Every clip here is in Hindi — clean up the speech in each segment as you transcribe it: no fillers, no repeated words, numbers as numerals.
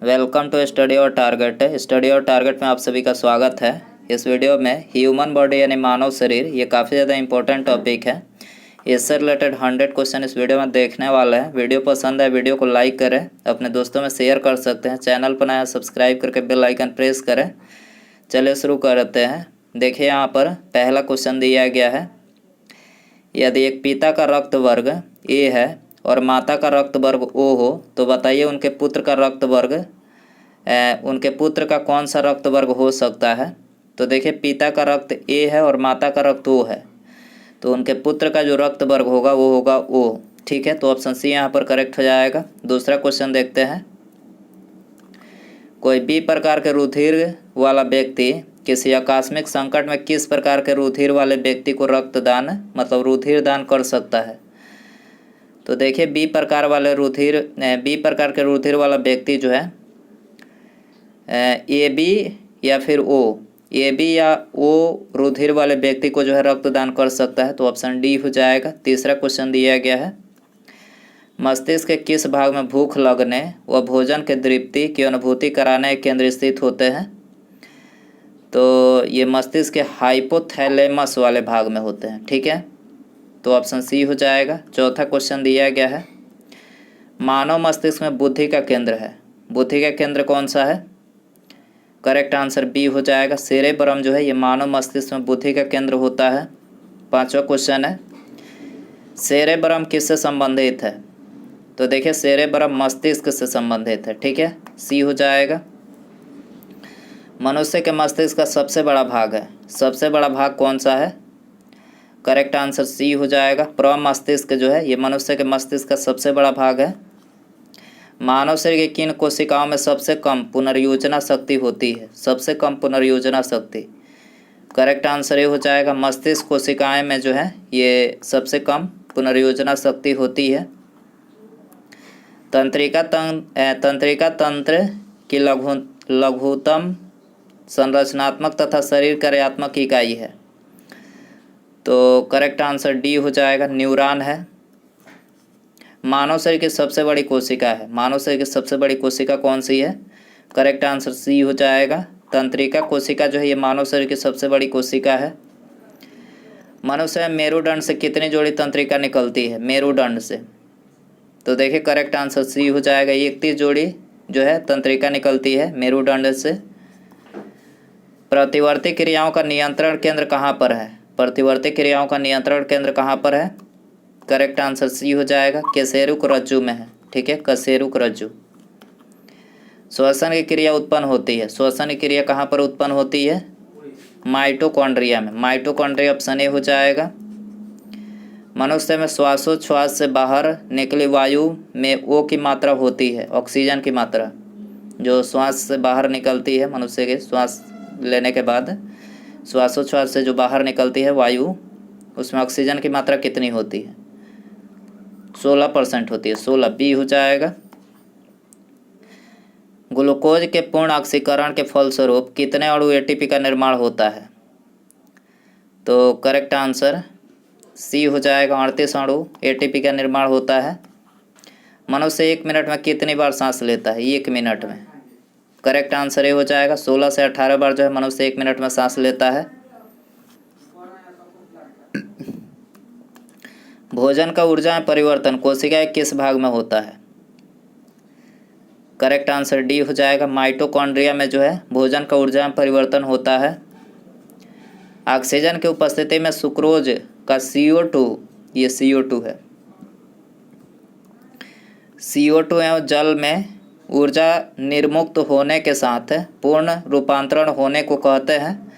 वेलकम टू स्टडी और टारगेट। स्टडी और टारगेट में आप सभी का स्वागत है। इस वीडियो में ह्यूमन बॉडी यानी मानव शरीर, ये काफ़ी ज़्यादा इंपॉर्टेंट टॉपिक है। इससे रिलेटेड 100 क्वेश्चन इस वीडियो में देखने वाले हैं। वीडियो पसंद है वीडियो को लाइक करें, अपने दोस्तों में शेयर कर सकते हैं। चैनल पर नया सब्सक्राइब करके बेल आइकन प्रेस करें। चलिए शुरू करते हैं। देखिए यहाँ पर पहला क्वेश्चन दिया गया है, यदि एक पिता का रक्त वर्ग ए है और माता का रक्त वर्ग ओ हो तो बताइए उनके पुत्र का कौन सा रक्त वर्ग हो सकता है। तो देखिए पिता का रक्त ए है और माता का रक्त ओ है, तो उनके पुत्र का जो रक्त वर्ग होगा वो होगा ओ। ठीक है, तो ऑप्शन सी यहाँ पर करेक्ट हो जाएगा। दूसरा क्वेश्चन देखते हैं, कोई बी प्रकार के रुधिर वाला व्यक्ति किसी आकस्मिक संकट में किस प्रकार के रुधिर वाले व्यक्ति को रक्तदान मतलब रुधिर दान कर सकता है। तो देखिए बी प्रकार के रुधिर वाला व्यक्ति जो है ए बी या फिर ओ, ए बी या ओ रुधिर वाले व्यक्ति को जो है रक्तदान कर सकता है, तो ऑप्शन डी हो जाएगा। तीसरा क्वेश्चन दिया गया है, मस्तिष्क के किस भाग में भूख लगने व भोजन के तृप्ति की अनुभूति कराने केंद्र स्थित होते हैं। तो ये मस्तिष्क के हाइपोथैलेमस वाले भाग में होते हैं। ठीक है, तो ऑप्शन सी हो जाएगा। चौथा क्वेश्चन दिया गया है, मानव मस्तिष्क में बुद्धि का केंद्र है, बुद्धि का केंद्र कौन सा है। करेक्ट आंसर बी हो जाएगा। सेरेब्रम जो है ये मानव मस्तिष्क में बुद्धि का केंद्र होता है। पांचवा क्वेश्चन है, सेरेब्रम किससे संबंधित है। तो देखिए सेरेब्रम मस्तिष्क से संबंधित है। ठीक है, सी हो जाएगा। मनुष्य के मस्तिष्क का सबसे बड़ा भाग है, सबसे बड़ा भाग कौन सा है। करेक्ट आंसर सी हो जाएगा। प्रमस्तिष्क जो है ये मनुष्य के मस्तिष्क का सबसे बड़ा भाग है। मानव शरीर की किन कोशिकाओं में सबसे कम पुनर्योजना शक्ति होती है, सबसे कम पुनर्योजना शक्ति। करेक्ट आंसर ये हो जाएगा, मस्तिष्क कोशिकाएं में जो है ये सबसे कम पुनर्योजना शक्ति होती है। तंत्रिका तंत्र की लघुतम संरचनात्मक तथा शरीर कार्यात्मक इकाई है, तो करेक्ट आंसर डी हो जाएगा, न्यूरॉन है। मानव शरीर की सबसे बड़ी कोशिका है, मानव शरीर की सबसे बड़ी कोशिका कौन सी है। करेक्ट आंसर सी हो जाएगा, तंत्रिका कोशिका जो है ये मानव शरीर की सबसे बड़ी कोशिका है। मनुष्य में मेरुदंड से कितनी जोड़ी तंत्रिका निकलती है, मेरुदंड से। तो देखिए करेक्ट आंसर सी हो जाएगा, 31 जोड़ी जो है तंत्रिका निकलती है मेरुदंड से। प्रतिवर्ती क्रियाओं का नियंत्रण केंद्र कहाँ पर है, प्रतिवर्ती क्रियाओं का नियंत्रण केंद्र कहाँ पर है। करेक्ट आंसर सी हो जाएगा, कशेरुक रज्जु में है। ठीक है, कशेरुक रज्जु। श्वसन की क्रिया उत्पन्न होती है, श्वसन की क्रिया कहाँ पर उत्पन्न होती है, माइटोकॉन्ड्रिया में, माइटोकॉन्ड्रिया ऑप्शन ए हो जाएगा। मनुष्य में श्वासोच्छ्वास से बाहर निकली वायु में ओ की मात्रा होती है, ऑक्सीजन की मात्रा जो श्वास से बाहर निकलती है, मनुष्य के श्वास लेने के बाद श्वासोच्छ्वास से जो बाहर निकलती है वायु, उसमें ऑक्सीजन की मात्रा कितनी होती है, 16% होती है, 16 बी हो जाएगा। ग्लूकोज के पूर्ण ऑक्सीकरण के फलस्वरूप कितने अणु एटीपी का निर्माण होता है। तो करेक्ट आंसर सी हो जाएगा, 38 अणु एटीपी का निर्माण होता है। मनुष्य 1 मिनट में कितनी बार सांस लेता है, 1 मिनट में। करेक्ट आंसर ये हो जाएगा, 16 से 18 बार जो है मनुष्य 1 मिनट में सांस लेता है। भोजन का ऊर्जा में परिवर्तन कोशिका के किस भाग में होता है। करेक्ट आंसर डी हो जाएगा, माइटोकॉन्ड्रिया में जो है भोजन का ऊर्जा में परिवर्तन होता है। ऑक्सीजन की उपस्थिति में सुक्रोज का CO2, ये CO2 है, CO2 एवं जल में ऊर्जा निर्मुक्त होने के साथ पूर्ण रूपांतरण होने को कहते हैं।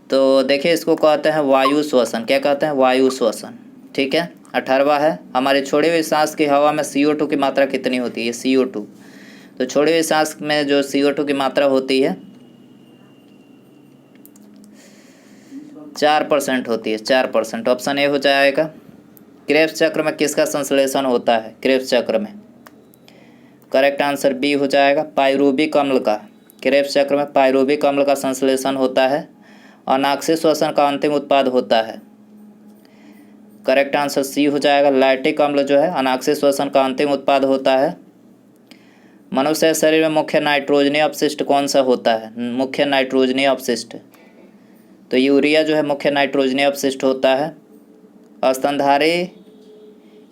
तो देखिए इसको कहते हैं वायु श्वसन। क्या कहते हैं, वायु श्वसन। ठीक है, 18वां है, हमारी छोड़ी हुई सांस की हवा में CO2 की मात्रा कितनी होती है, CO2। तो छोड़ी हुई सांस में जो CO2 की मात्रा होती है 4% होती है, 4%। ऑप्शन ए हो जाएगा। क्रेब्स चक्र में किसका संश्लेषण होता है, क्रेब्स चक्र में। करेक्ट आंसर बी हो जाएगा, पाइरूबिक अम्ल का। क्रेब्स चक्र में पाइरूबिक अम्ल का संश्लेषण होता है। अनाक्षी श्वसन का अंतिम उत्पाद होता है। करेक्ट आंसर सी हो जाएगा, लैक्टिक अम्ल जो है अनाक्षी श्वसन का अंतिम उत्पाद होता है। मनुष्य शरीर में मुख्य नाइट्रोजनीय अपशिष्ट कौन सा होता है? मुख्य नाइट्रोजनीय अपशिष्ट तो यूरिया जो है मुख्य नाइट्रोजनीय अपशिष्ट होता है। स्तनधारी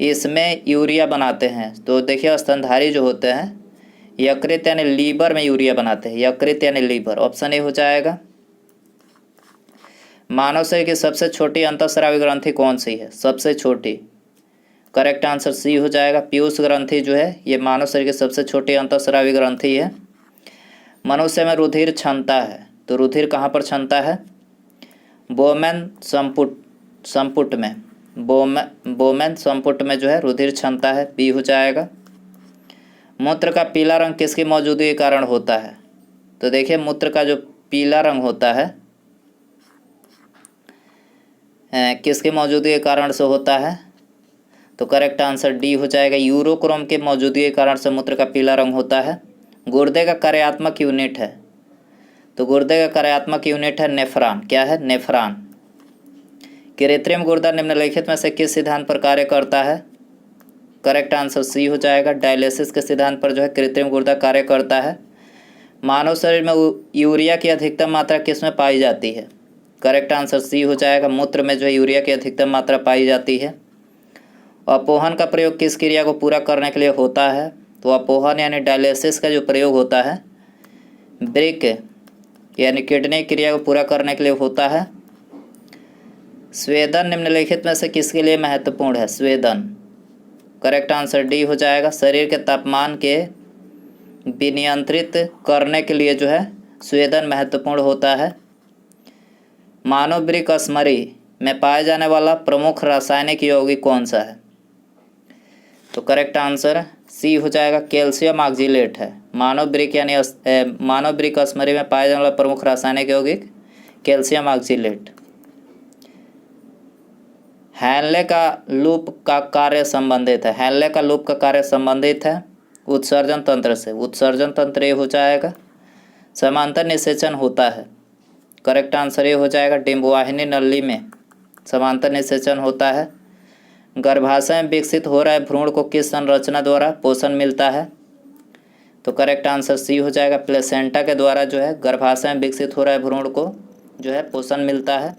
इसमें यूरिया बनाते हैं। तो देखिए स्तनधारी जो होते हैं यकृत यानी लीवर में यूरिया बनाते हैं, यकृत यानी लीवर। ऑप्शन ए हो जाएगा। मानव शरीर की सबसे छोटी अंतःस्रावी ग्रंथि कौन सी है? सबसे छोटी, करेक्ट आंसर सी हो जाएगा। पीयूष ग्रंथि जो है ये मानव शरीर की सबसे छोटी अंतःस्रावी ग्रंथि है। मनुष्य में रुधिर क्षमता है, तो रुधिर कहाँ पर क्षमता है? बोमेन संपुट में, बोमेन संपुट में जो है रुधिर क्षमता है, बी हो जाएगा। मूत्र का पीला रंग किसकी मौजूदगी के कारण होता है? तो देखिए मूत्र का जो पीला रंग होता है किसके मौजूदगी के कारण से होता है? तो करेक्ट आंसर डी हो जाएगा। यूरोक्रोम के मौजूदगी के कारण से मूत्र का पीला रंग होता है। गुर्दे का कार्यात्मक यूनिट है, तो गुर्दे का कार्यात्मक यूनिट है नेफ्रॉन। क्या है? नेफ्रॉन। कृत्रिम गुर्दा निम्नलिखित में से किस सिद्धांत पर कार्य करता है? करेक्ट आंसर सी हो जाएगा। डायलिसिस के सिद्धांत पर जो है कृत्रिम गुर्दा कार्य करता है। मानव शरीर में यूरिया की अधिकतम मात्रा किस में पाई जाती है? करेक्ट आंसर सी हो जाएगा। मूत्र में जो है यूरिया की अधिकतम मात्रा पाई जाती है। अपोहन का प्रयोग किस क्रिया को पूरा करने के लिए होता है? तो अपोहन यानी डायलिसिस का जो प्रयोग होता है ब्रिक यानी किडनी क्रिया को पूरा करने के लिए होता है। स्वेदन निम्नलिखित में से किसके लिए महत्वपूर्ण है? स्वेदन, करेक्ट आंसर डी हो जाएगा। शरीर के तापमान के विनियंत्रित करने के लिए जो है स्वेदन महत्वपूर्ण होता है। मानव वृक्कस्मरी में पाया जाने वाला प्रमुख रासायनिक यौगिक कौन सा है? तो करेक्ट आंसर सी हो जाएगा। कैल्शियम ऑक्जिलेट है। मानव वृक्कस्मरी में पाया जाने वाला प्रमुख रासायनिक यौगिक कैल्शियम ऑक्जिलेट। हैनले का लूप का कार्य संबंधित है। हैनले का लूप का कार्य संबंधित है उत्सर्जन तंत्र से। उत्सर्जन तंत्र ये हो जाएगा। समांतर निषेचन होता है, करेक्ट आंसर ये हो जाएगा। डिंबवाहिनी नली में समांतर निषेचन होता है। गर्भाशय में विकसित हो रहे भ्रूण को किस संरचना द्वारा पोषण मिलता है? तो करेक्ट आंसर सी हो जाएगा। प्लेसेंटा के द्वारा जो है गर्भाशय में विकसित हो रहे भ्रूण को जो है पोषण मिलता है।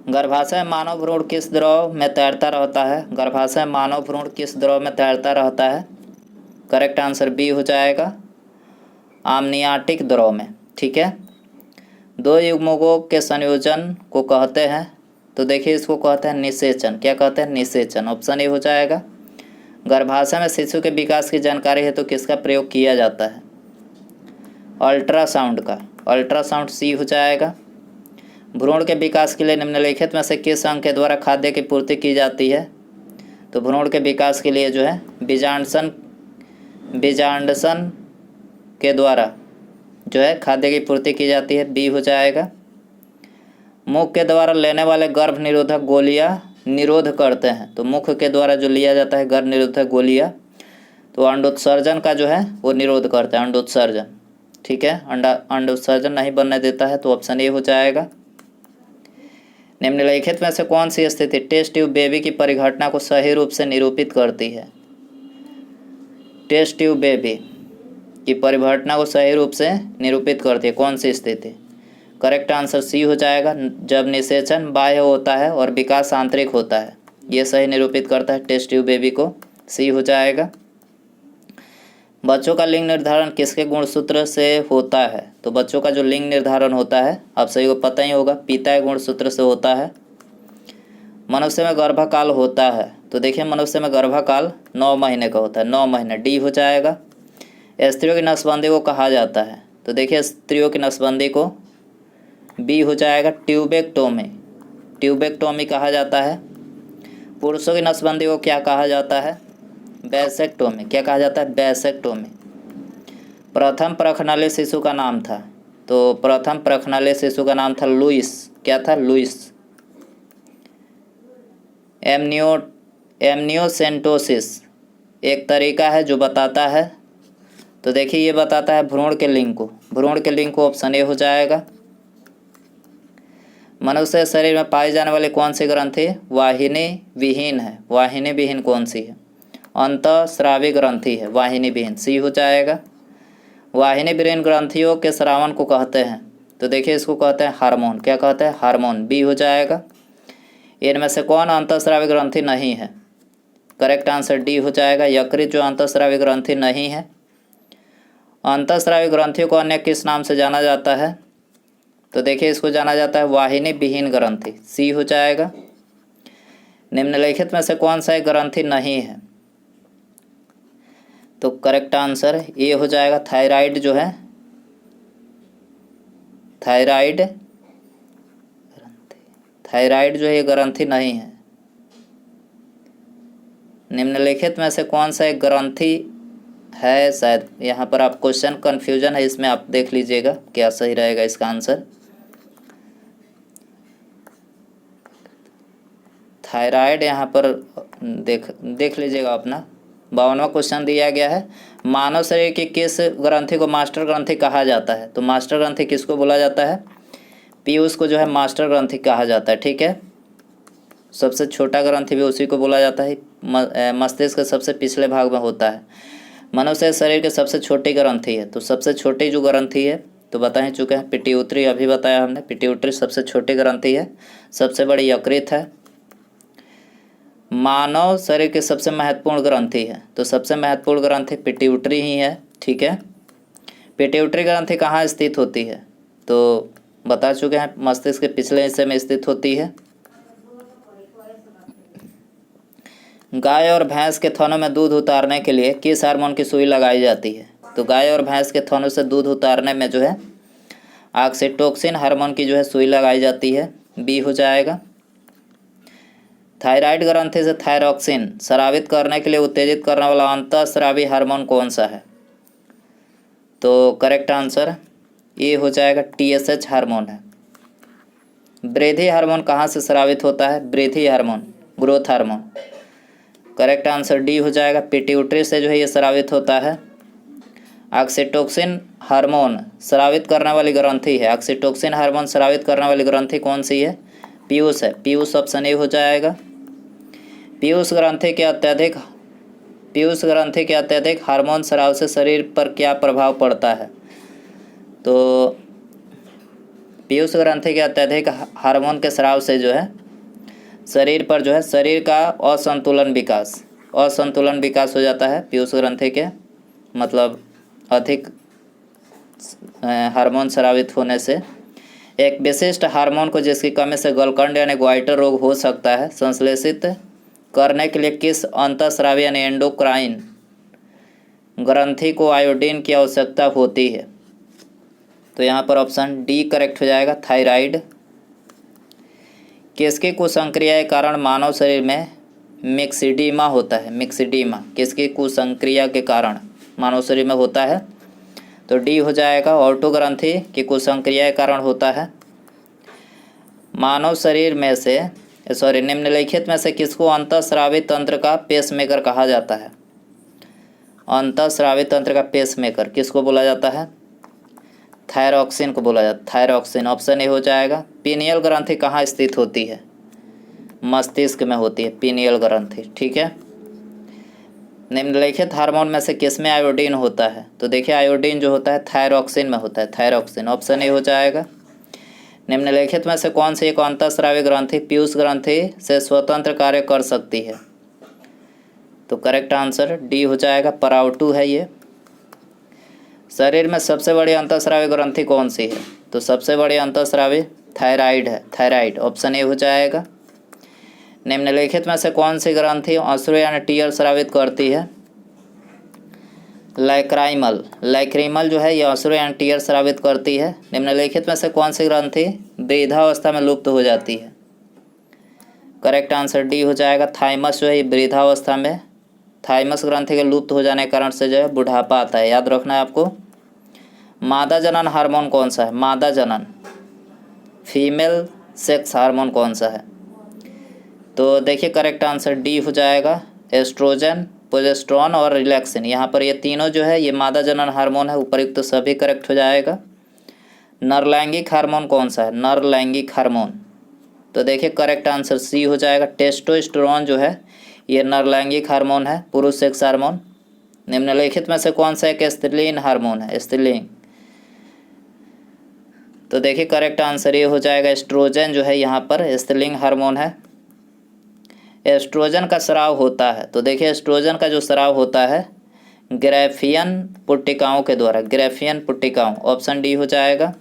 गर्भाशय मानव भ्रूण किस द्रव में तैरता रहता है? गर्भाशय मानव भ्रूण किस द्रव में तैरता रहता है? करेक्ट आंसर बी हो जाएगा, आमनियाटिक द्रव में। ठीक है। दो युग्मकों के संयोजन को कहते हैं, तो देखिए इसको कहते हैं निषेचन। क्या कहते हैं? निषेचन। ऑप्शन ए हो जाएगा। गर्भाशय में शिशु के विकास की जानकारी है तो किसका प्रयोग किया जाता है? अल्ट्रासाउंड का। अल्ट्रासाउंड सी हो जाएगा। भ्रूण के विकास के लिए निम्नलिखित में से किस अंग के द्वारा खाद्य की पूर्ति की जाती है? तो भ्रूण के विकास के लिए जो है बीजांडसन के द्वारा जो है खाद्य की पूर्ति की जाती है, बी हो जाएगा। मुख के द्वारा लेने वाले गर्भ निरोधक गोलियां निरोध करते हैं, तो मुख के द्वारा जो लिया जाता है गर्भ निरोधक गोलियां तो अंडोत्सर्जन का जो है वो निरोध करता है, अंडोत्सर्जन। ठीक है, अंडोत्सर्जन नहीं बनने देता है, तो ऑप्शन ए हो जाएगा। निम्नलिखित में से कौन सी स्थिति टेस्ट ट्यूब बेबी की परिघटना को सही रूप से निरूपित करती है? टेस्ट ट्यूब बेबी की परिघटना को सही रूप से निरूपित करती है कौन सी स्थिति? करेक्ट आंसर सी हो जाएगा। जब निषेचन बाह्य होता है और विकास आंतरिक होता है, ये सही निरूपित करता है टेस्ट ट्यूब बेबी को, सी हो जाएगा। बच्चों का लिंग निर्धारण किसके गुणसूत्र से होता है? तो बच्चों का जो लिंग निर्धारण होता है आप सभी को पता ही होगा, पिता के गुणसूत्र से होता है। मनुष्य में गर्भकाल होता है, तो देखिए मनुष्य में गर्भकाल 9 महीने का होता है, 9 महीने, डी हो जाएगा। स्त्रियों की नसबंदी को कहा जाता है, तो देखिए स्त्रियों की नसबंदी को बी हो जाएगा, ट्यूबेक्टोमी। ट्यूबेक्टोमी कहा जाता है। पुरुषों की नसबंदी को क्या कहा जाता है? बैसेक्टोमी। क्या कहा जाता है? बैसेक्टोमी। प्रथम प्रखनालीय शिशु का नाम था, तो प्रथम प्रखनालीय शिशु का नाम था लुइस। क्या था? लुइस। एमनियोसेंटोसिस एक तरीका है जो बताता है, तो देखिए ये बताता है भ्रूण के लिंग को। भ्रूण के लिंग को ऑप्शन ए हो जाएगा। मनुष्य शरीर में पाई जाने वाली कौन सी ग्रंथि वाहिनी विहीन है? वाहिनी विहीन कौन सी है? अंतःस्रावी ग्रंथि है, वाहिनी विहीन, सी हो जाएगा। वाहिनी विहीन ग्रंथियों के स्रावन को कहते हैं, तो देखिए इसको कहते हैं हार्मोन। क्या कहते हैं? हार्मोन, बी हो जाएगा। इनमें से कौन अंतःस्रावी ग्रंथि नहीं है? करेक्ट आंसर डी हो जाएगा, यकृत जो अंतःस्रावी ग्रंथि नहीं है। अंतःस्रावी ग्रंथियों को अन्य किस नाम से जाना जाता है? तो देखिए इसको जाना जाता है वाहिनी विहीन ग्रंथि, सी हो जाएगा। निम्नलिखित में से कौन सा एक ग्रंथि नहीं है? तो करेक्ट आंसर ए हो जाएगा, थायराइड जो है, थायराइड जो है ये ग्रंथि नहीं है। निम्नलिखित में से कौन सा एक ग्रंथि है? शायद यहाँ पर आप क्वेश्चन कन्फ्यूजन है, इसमें आप देख लीजिएगा क्या सही रहेगा इसका आंसर। थायराइड यहाँ पर देख लीजिएगा अपना 52वां क्वेश्चन दिया गया है। मानव शरीर की किस ग्रंथि को मास्टर ग्रंथि कहा जाता है? तो मास्टर ग्रंथि किसको बोला जाता है? पीयूष को जो है मास्टर ग्रंथि कहा जाता है, ठीक है। सबसे छोटा ग्रंथि भी उसी को बोला जाता है, मस्तिष्क के सबसे पिछले भाग में होता है। मनुष्य शरीर के सबसे छोटी ग्रंथि है, तो सबसे छोटी जो ग्रंथि है तो बता ही चुके हैं, पिट्यूटरी, अभी बताया हमने, पिट्यूटरी सबसे छोटी ग्रंथि है। सबसे बड़ी यकृत है। मानव शरीर की सबसे महत्वपूर्ण ग्रंथि है, तो सबसे महत्वपूर्ण ग्रंथि पिट्यूटरी ही है, ठीक है। पिट्यूटरी ग्रंथि कहाँ स्थित होती है? तो बता चुके हैं, मस्तिष्क के पिछले हिस्से में स्थित होती है। गाय और भैंस के थनों में दूध उतारने के लिए किस हार्मोन की सुई लगाई जाती है? तो गाय और भैंस के थनों से दूध उतारने में जो है ऑक्सीटोसिन हार्मोन की जो है सुई लगाई जाती है, बी हो जाएगा। थायराइड ग्रंथि से थायरॉक्सिन स्रावित करने के लिए उत्तेजित करने वाला अंतःस्रावी हार्मोन कौन सा है? तो करेक्ट आंसर ये हो जाएगा, TSH हार्मोन है। वृद्धि हार्मोन कहाँ से स्रावित होता है? वृद्धि hormone, growth hormone. Correct answer D हो जाएगा, पिट्यूटरी से जो है ये स्रावित होता है। ऑक्सीटोसिन हार्मोन स्रावित करने वाली ग्रंथि है, ऑक्सीटोसिन हार्मोन स्रावित करने वाली ग्रंथि कौन सी है? पीयूष है, पीयूष ऑप्शन ए हो जाएगा। पीयूष ग्रंथि के अत्यधिक हार्मोन स्राव से शरीर पर क्या प्रभाव पड़ता है? तो पीयूष ग्रंथि के अत्यधिक हार्मोन के स्राव से जो है शरीर पर जो है शरीर का असंतुलन विकास हो जाता है। पीयूष ग्रंथि के मतलब अधिक हार्मोन स्रावित होने से एक विशिष्ट हार्मोन को जिसकी कमी से गलकंड यानी ग्वाइटर रोग हो सकता है, संश्लेषित करने के लिए किस अंतःस्रावी यानी एंडोक्राइन ग्रंथि को आयोडीन की आवश्यकता होती है? तो यहाँ पर ऑप्शन डी करेक्ट हो जाएगा, थायराइड। किसकी कुसंक्रिया के कारण मानव शरीर में मिक्सिडीमा होता है? मिक्सिडीमा किसकी कुसंक्रिया के कारण मानव शरीर में होता है? तो डी हो जाएगा, ऑर्टो ग्रंथि की कुसंक्रिया के कारण होता है। मानव शरीर में से निम्नलिखित में से किसको अंतःस्रावी तंत्र का पेसमेकर कहा जाता है? अंतःस्रावी तंत्र का पेसमेकर किसको बोला जाता है? थायरॉक्सिन को बोला जाता है, थायरॉक्सिन ऑप्शन ए हो जाएगा। पीनियल ग्रंथि कहाँ स्थित होती है? मस्तिष्क में होती है पीनियल ग्रंथि, ठीक है। निम्नलिखित हार्मोन में से किसमें आयोडीन होता है? तो देखिए आयोडीन जो होता है थायरॉक्सिन में होता है, थायरॉक्सिन ऑप्शन ए हो जाएगा। निम्नलिखित में से कौन सी एक अंतःस्रावी ग्रंथि पीयूष ग्रंथि से स्वतंत्र कार्य कर सकती है? तो करेक्ट आंसर डी हो जाएगा, पराउटू है ये। शरीर में सबसे बड़ी अंतःस्रावी ग्रंथि कौन सी है? तो सबसे बड़ी अंतःस्रावी थायराइड है, थायराइड ऑप्शन ए हो जाएगा। निम्नलिखित में से कौन सी ग्रंथि अश्रु यानी टीयर स्रावित करती है? लैक्रिमल जो है ये अश्रु यानी टीयर स्रावित करती है। निम्नलिखित में से कौन सी ग्रंथि वृद्धावस्था में लुप्त हो जाती है? करेक्ट आंसर डी हो जाएगा, थाइमस जो है ये वृद्धावस्था में, थाइमस ग्रंथि के लुप्त हो जाने के कारण से जो है बुढ़ापा आता है, याद रखना है आपको। मादा जनन हार्मोन कौन सा है? मादा जनन फीमेल सेक्स हार्मोन कौन सा है? तो देखिए करेक्ट आंसर डी हो जाएगा, एस्ट्रोजन, प्रोजेस्टेरोन और रिलैक्सिन। यहाँ पर ये तीनों जो है ये मादा जनन हार्मोन है, उपयुक्त तो सभी करेक्ट हो जाएगा। नरलैंगिक हार्मोन कौन सा है? नरलैंगिक हार्मोन, तो देखिए करेक्ट आंसर सी हो जाएगा, टेस्टोस्टेरोन जो है ये नरलैंगिक हार्मोन है, पुरुष सेक्स हार्मोन। निम्नलिखित में से कौन सा एक स्त्रीलिंग हार्मोन है? स्त्रीलिंग। तो देखिए करेक्ट आंसर ये हो जाएगा एस्ट्रोजन जो है यहाँ पर स्त्रीलिंग हार्मोन है। एस्ट्रोजन का स्राव होता है, तो देखिए एस्ट्रोजन का जो स्राव होता है ग्रैफियन पुट्टिकाओं के द्वारा, ग्रैफियन पुट्टिकाओं, ऑप्शन डी हो जाएगा।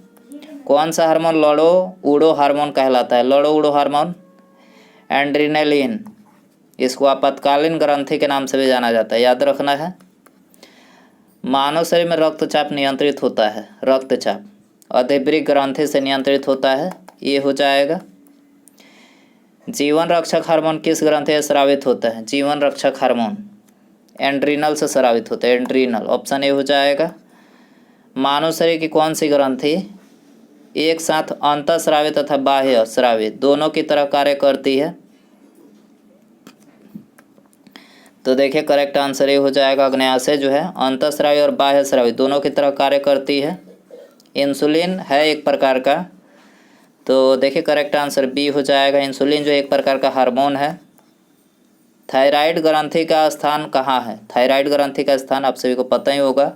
कौन सा हार्मोन लड़ो उड़ो हार्मोन कहलाता है? लड़ो उड़ो हार्मोन एड्रेनालिन, इसको आपातकालीन ग्रंथि के नाम से भी जाना जाता है, याद रखना है। मानव शरीर में रक्तचाप नियंत्रित होता है, रक्तचाप अधिवृक्क ग्रंथि से नियंत्रित होता है, ये हो जाएगा। जीवन रक्षक हार्मोन किस ग्रंथि से स्रावित होता है? जीवन रक्षक हार्मोन एड्रीनल से स्रावित होता है, एड्रीनल, ऑप्शन ए हो जाएगा। मानव शरीर की कौन सी ग्रंथि एक साथ अंतःस्रावित तथा बाह्य स्रावित दोनों की तरह कार्य करती है? तो देखिए करेक्ट आंसर ये हो जाएगा अग्न्याशय जो है अंतःस्रावी और बाह्य स्रावी दोनों की तरह कार्य करती है। इंसुलिन है एक प्रकार का, तो देखिए करेक्ट आंसर बी हो जाएगा। इंसुलिन जो एक प्रकार का हार्मोन है। थायराइड ग्रंथि का स्थान कहाँ है? थायराइड ग्रंथि का स्थान आप सभी को पता ही होगा,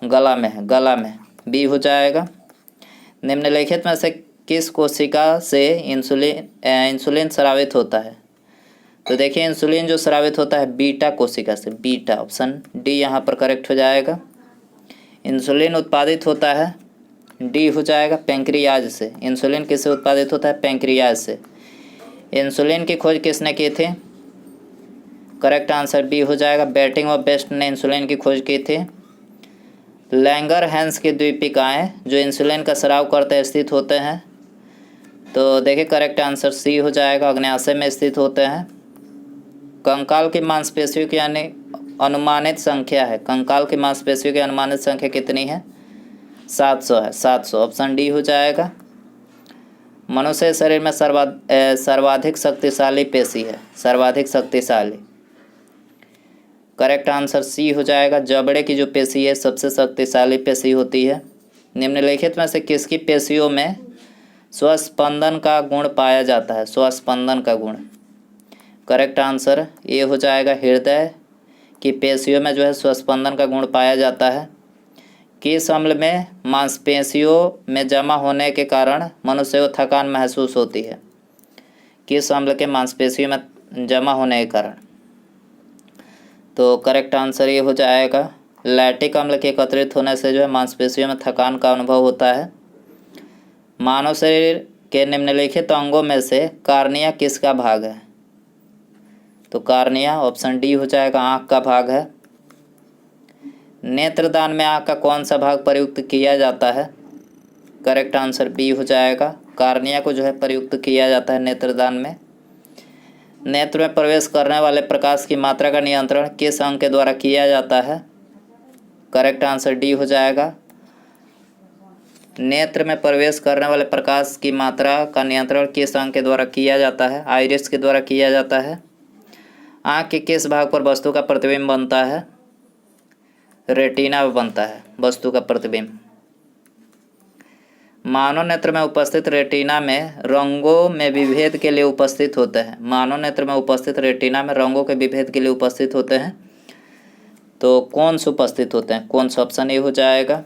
गला में है, गला में, बी हो जाएगा। निम्नलिखित में से किस कोशिका से इंसुलिन स्रावित होता है? तो देखिए इंसुलिन जो स्रावित होता है बीटा कोशिका से, बीटा, ऑप्शन डी यहाँ पर करेक्ट हो जाएगा। इंसुलिन उत्पादित होता है, डी हो जाएगा, पैंक्रियाज से। इंसुलिन किससे उत्पादित होता है? पैंक्रियाज से। इंसुलिन की खोज किसने की थी? करेक्ट आंसर बी हो जाएगा, बैटिंग और बेस्ट ने इंसुलिन की खोज की थी। लैंगरहैंस की द्वीपिकाएँ जो इंसुलिन का स्राव करते स्थित होते हैं, तो देखिए करेक्ट आंसर सी हो जाएगा, अग्न्याशय में स्थित होते हैं। कंकाल की मांसपेशियों की यानी अनुमानित संख्या है, कंकाल की मांसपेशियों की अनुमानित संख्या कितनी है? 700 है, 700, ऑप्शन डी हो जाएगा। मनुष्य शरीर में सर्वाधिक शक्तिशाली पेशी है, सर्वाधिक शक्तिशाली, करेक्ट आंसर सी हो जाएगा। जबड़े की जो पेशी है सबसे शक्तिशाली पेशी होती है। निम्नलिखित में से किसकी पेशियों में स्वस्पंदन का गुण पाया जाता है? स्वस्पंदन का गुण, करेक्ट आंसर ये हो जाएगा, हृदय की पेशियों में जो है स्वस्पंदन का गुण पाया जाता है। किस अम्ल में मांसपेशियों में जमा होने के कारण मनुष्य को थकान महसूस होती है? किस अम्ल के मांसपेशियों में जमा होने के कारण? तो करेक्ट आंसर ये हो जाएगा, लैक्टिक अम्ल के एकत्रित होने से जो है मांसपेशियों में थकान का अनुभव होता है। मानव शरीर के निम्नलिखित अंगों में से कार्निया किसका भाग है? तो कार्निया ऑप्शन डी हो जाएगा, आँख का भाग है। नेत्रदान में आँख का कौन सा भाग प्रयुक्त किया जाता है? करेक्ट आंसर बी हो जाएगा, कार्निया को जो है प्रयुक्त किया जाता है नेत्रदान में। नेत्र में प्रवेश करने वाले प्रकाश की मात्रा का नियंत्रण किस अंग के द्वारा किया जाता है? करेक्ट आंसर डी हो जाएगा। नेत्र में प्रवेश करने वाले प्रकाश की मात्रा का नियंत्रण किस अंग के द्वारा किया जाता है? आइरिस के द्वारा किया जाता है। आँख के किस भाग पर वस्तु का प्रतिबिंब बनता है? रेटिना में बनता है वस्तु का प्रतिबिंब। मानव नेत्र में उपस्थित रेटिना में रंगों में विभेद के लिए उपस्थित होते हैं। मानव नेत्र में उपस्थित रेटिना में रंगों के विभेद के लिए उपस्थित होते हैं, तो कौन से उपस्थित होते हैं? कौन सा? ऑप्शन ए हो जाएगा।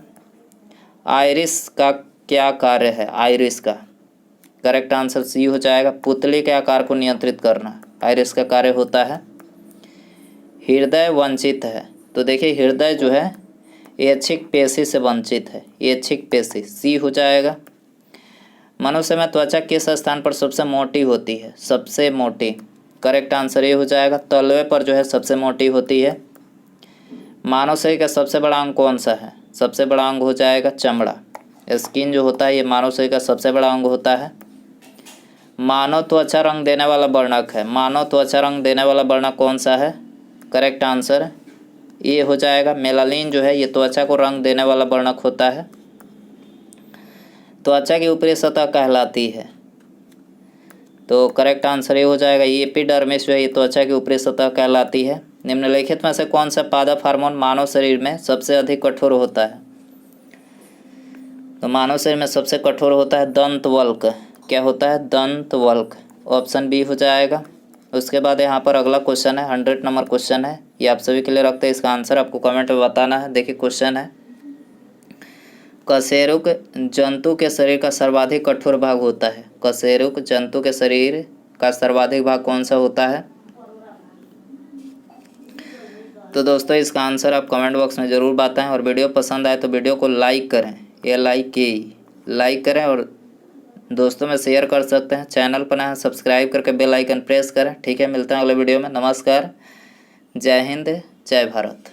आइरिस का क्या कार्य है? आइरिस का, करेक्ट आंसर सी हो जाएगा, पुतली के आकार को नियंत्रित करना आइरिस का कार्य होता है। हृदय वंचित है, तो देखिए हृदय जो है ऐच्छिक पेशी से वंचित है, ऐच्छिक पेशी, सी हो जाएगा। मनुष्य में त्वचा किस स्थान पर सबसे मोटी होती है? सबसे मोटी, करेक्ट आंसर ये हो जाएगा, तलवे पर जो है सबसे मोटी होती है। मानव शरीर का सबसे बड़ा अंग कौन सा है? सबसे बड़ा अंग हो जाएगा चमड़ा, स्किन जो होता है ये मानव शरीर का सबसे बड़ा अंग होता है। मानव त्वचा रंग देने वाला वर्णक है, मानव त्वचा रंग देने वाला वर्णक कौन सा है? करेक्ट आंसर ये हो जाएगा, मेलानिन जो है ये त्वचा को रंग देने वाला वर्णक होता है। त्वचा की ऊपरी सतह कहलाती है, तो करेक्ट आंसर ये हो जाएगा, एपिडर्मिस जो है ये त्वचा की ऊपरी सतह कहलाती है। निम्नलिखित में से कौन सा पादप हार्मोन मानव शरीर में सबसे अधिक कठोर होता है? तो मानव शरीर में सबसे कठोर होता है दंतवल्क। क्या होता है? दंतवल्क, ऑप्शन बी हो जाएगा। उसके बाद यहाँ पर अगला क्वेश्चन है, 100 नंबर क्वेश्चन है, ये आप सभी के लिए रखते हैं। इसका आंसर आपको कमेंट में बताना है। देखिए क्वेश्चन है, कशेरुक जंतु के शरीर का सर्वाधिक कठोर भाग होता है। कशेरुक जंतु के शरीर का सर्वाधिक भाग कौन सा होता है? तो दोस्तों इसका आंसर आप कमेंट बॉक्स में ज़रूर बताएं, और वीडियो पसंद आए तो वीडियो को लाइक करें, लाइक करें, और दोस्तों में शेयर कर सकते हैं। चैनल पर नया सब्सक्राइब करके बेल आइकन प्रेस करें। ठीक है, मिलते हैं अगले वीडियो में। नमस्कार, जय हिंद, जय भारत।